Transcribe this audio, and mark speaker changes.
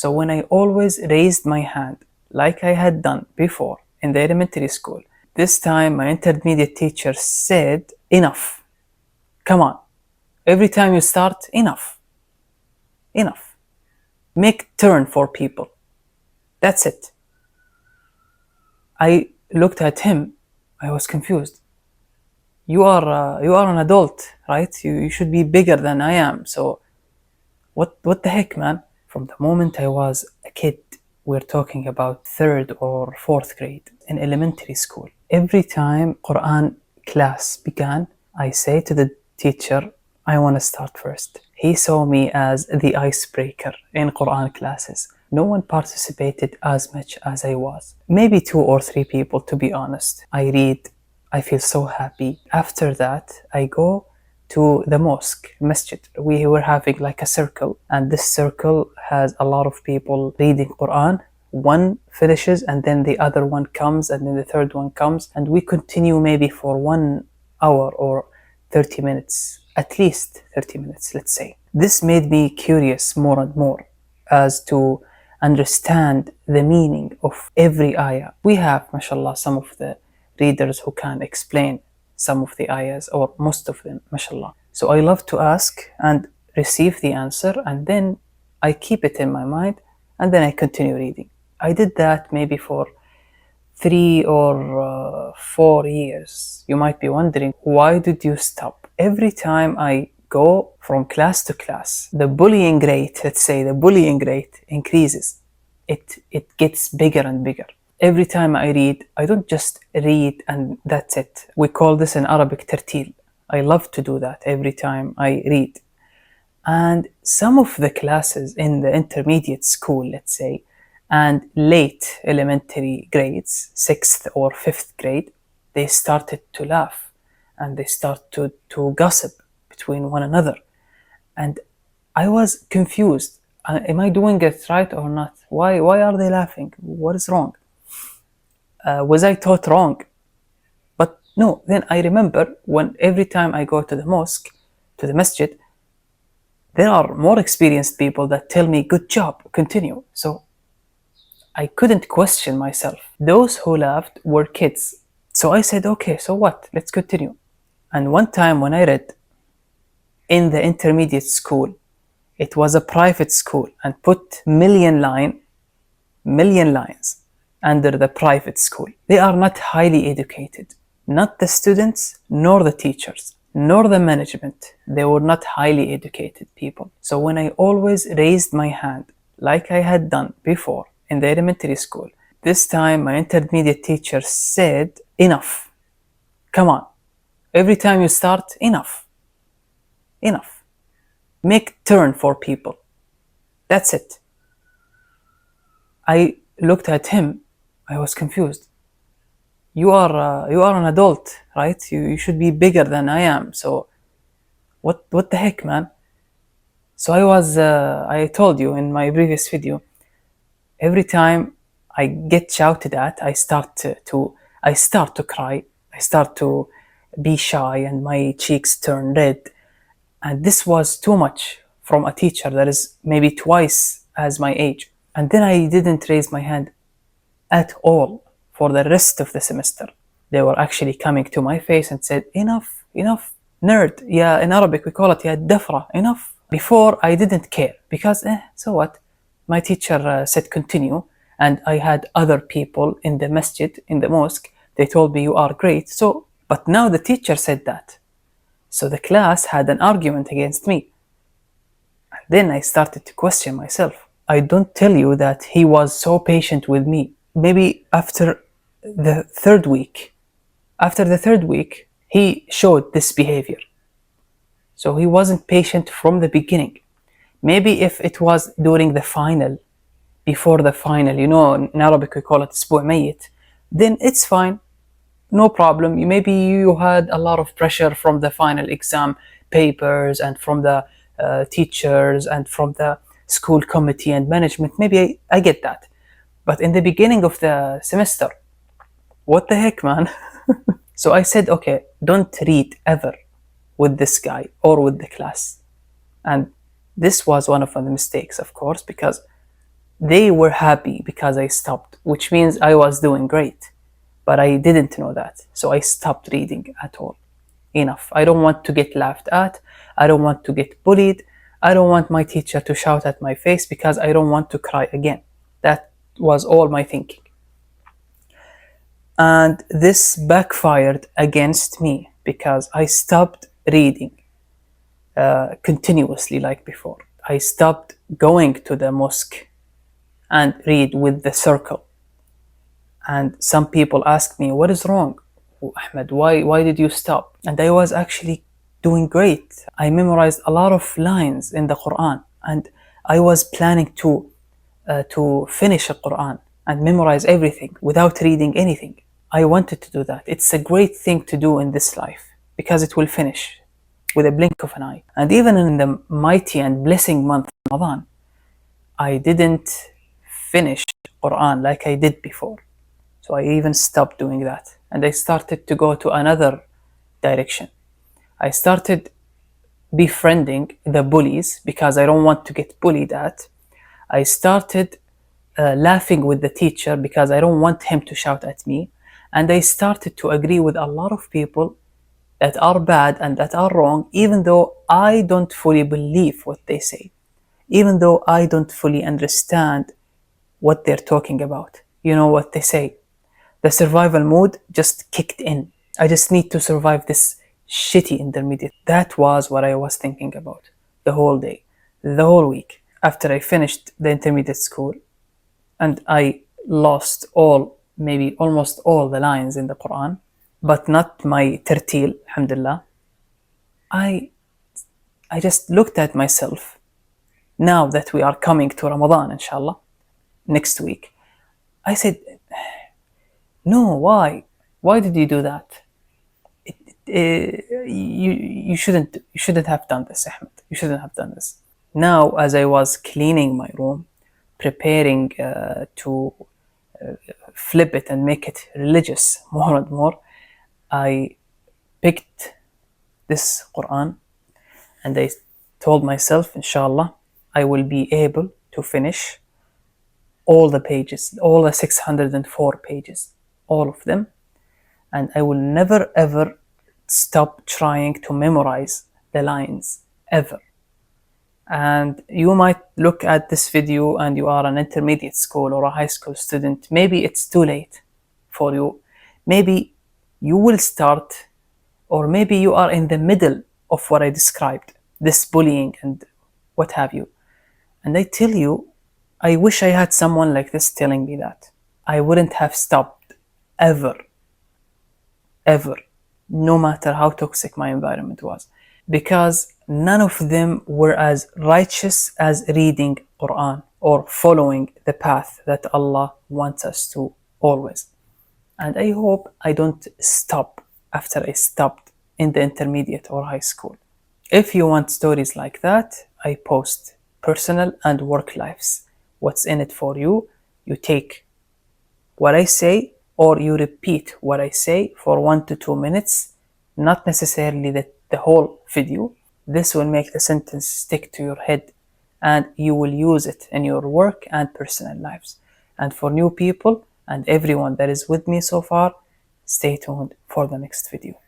Speaker 1: So when I always raised my hand, like I had done before in the elementary school, this time my intermediate teacher said, enough, come on. Every time you start, enough, enough. Make turn for people. That's it. I looked at him. I was confused. You are an adult, right? You should be bigger than I am. So what the heck, man? From the moment I was a kid, we're talking about third or fourth grade in elementary school. Every time Quran class began, I say to the teacher, I want to start first. He saw me as the icebreaker in Quran classes. No one participated as much as I was. Maybe 2 or 3 people, to be honest. I read, I feel so happy. After that, I go to the mosque, masjid. We were having like a circle, and this circle has a lot of people reading Quran. One finishes, and then the other one comes, and then the third one comes, and we continue maybe for 1 hour or 30 minutes, at least 30 minutes, let's say. This made me curious more and more as to understand the meaning of every ayah. We have, mashallah, some of the readers who can explain some of the ayahs, or most of them, mashallah. So I love to ask and receive the answer, and then I keep it in my mind, and then I continue reading. I did that maybe for 3 or 4 years. You might be wondering, why did you stop? Every time I go from class to class, the bullying rate, let's say the bullying rate increases. It gets bigger and bigger. Every time I read, I don't just read and that's it. We call this in Arabic tartil. I love to do that every time I read. And some of the classes in the intermediate school, let's say, and late elementary grades, 6th or 5th grade, they started to laugh and they start to gossip between one another. And I was confused. Am I doing it right or not? Why are they laughing? What is wrong? Was I taught wrong? But no, then I remember when every time I go to the mosque, to the masjid, there are more experienced people that tell me, good job, continue. So I couldn't question myself. Those who laughed were kids. So I said, okay, so what? Let's continue. And one time when I read in the intermediate school, it was a private school, and put million lines under the private school. They are not highly educated. Not the students, nor the teachers, nor the management. They were not highly educated people. So when I always raised my hand, like I had done before in the elementary school, this time my intermediate teacher said, enough, come on. Every time you start, enough, enough. Make turn for people. That's it. I looked at him. I was confused. You are an adult, right? You should be bigger than I am. So what the heck, man? So I told you in my previous video, every time I get shouted at, I start to cry. I start to be shy, and my cheeks turn red. And this was too much from a teacher that is maybe twice as my age. And then I didn't raise my hand at all for the rest of the semester. They were actually coming to my face and said, enough, nerd. Yeah, in Arabic we call it ya dafra, enough. Before I didn't care, because so what? My teacher said continue, and I had other people in the masjid, in the mosque, they told me you are great. So, but now the teacher said that. So the class had an argument against me. And then I started to question myself. I don't tell you that he was so patient with me. Maybe after the third week, he showed this behavior. So he wasn't patient from the beginning. Maybe if it was during the final, before the final, in Arabic we call it أسبوع ميت, then it's fine. No problem. Maybe you had a lot of pressure from the final exam papers and from the teachers and from the school committee and management. Maybe I get that. But in the beginning of the semester, what the heck, man? So I said, okay, don't read ever with this guy or with the class. And this was one of the mistakes, of course, because they were happy because I stopped, which means I was doing great. But I didn't know that. So I stopped reading at all. Enough. I don't want to get laughed at. I don't want to get bullied. I don't want my teacher to shout at my face because I don't want to cry again. That was all my thinking. And this backfired against me because I stopped reading continuously like before. I stopped going to the mosque and read with the circle. And some people ask me, what is wrong? Ahmed, why did you stop? And I was actually doing great. I memorized a lot of lines in the Quran, and I was planning to finish the Quran and memorize everything without reading anything. I wanted to do that. It's a great thing to do in this life because it will finish with a blink of an eye. And even in the mighty and blessing month Ramadan, I didn't finish Quran like I did before. So I even stopped doing that. And I started to go to another direction. I started befriending the bullies because I don't want to get bullied at. I started laughing with the teacher because I don't want him to shout at me. And I started to agree with a lot of people that are bad and that are wrong, even though I don't fully believe what they say, even though I don't fully understand what they're talking about. You know what they say? The survival mode just kicked in. I just need to survive this shitty intermediate. That was what I was thinking about the whole day, the whole week. After I finished the intermediate school and I lost all, maybe almost all the lines in the Quran, but not my tertil, alhamdulillah, I just looked at myself. Now that we are coming to Ramadan, inshallah, next week, I said, no, why? Why did you do that? You shouldn't have done this, Ahmed. You shouldn't have done this. Now, as I was cleaning my room, preparing to flip it and make it religious more and more, I picked this Quran and I told myself, inshallah, I will be able to finish all the pages, all the 604 pages, all of them, and I will never ever stop trying to memorize the lines, ever. And you might look at this video and you are an intermediate school or a high school student. Maybe it's too late for you. Maybe you will start, or maybe you are in the middle of what I described, this bullying and what have you. And I tell you, I wish I had someone like this telling me that. I wouldn't have stopped ever, ever, no matter how toxic my environment was. Because none of them were as righteous as reading Quran or following the path that Allah wants us to always. And I hope I don't stop after I stopped in the intermediate or high school. If you want stories like that, I post personal and work lives. What's in it for you? You take what I say or you repeat what I say for 1 to 2 minutes, not necessarily the whole video. This will make the sentence stick to your head and you will use it in your work and personal lives. And for new people and everyone that is with me so far, stay tuned for the next video.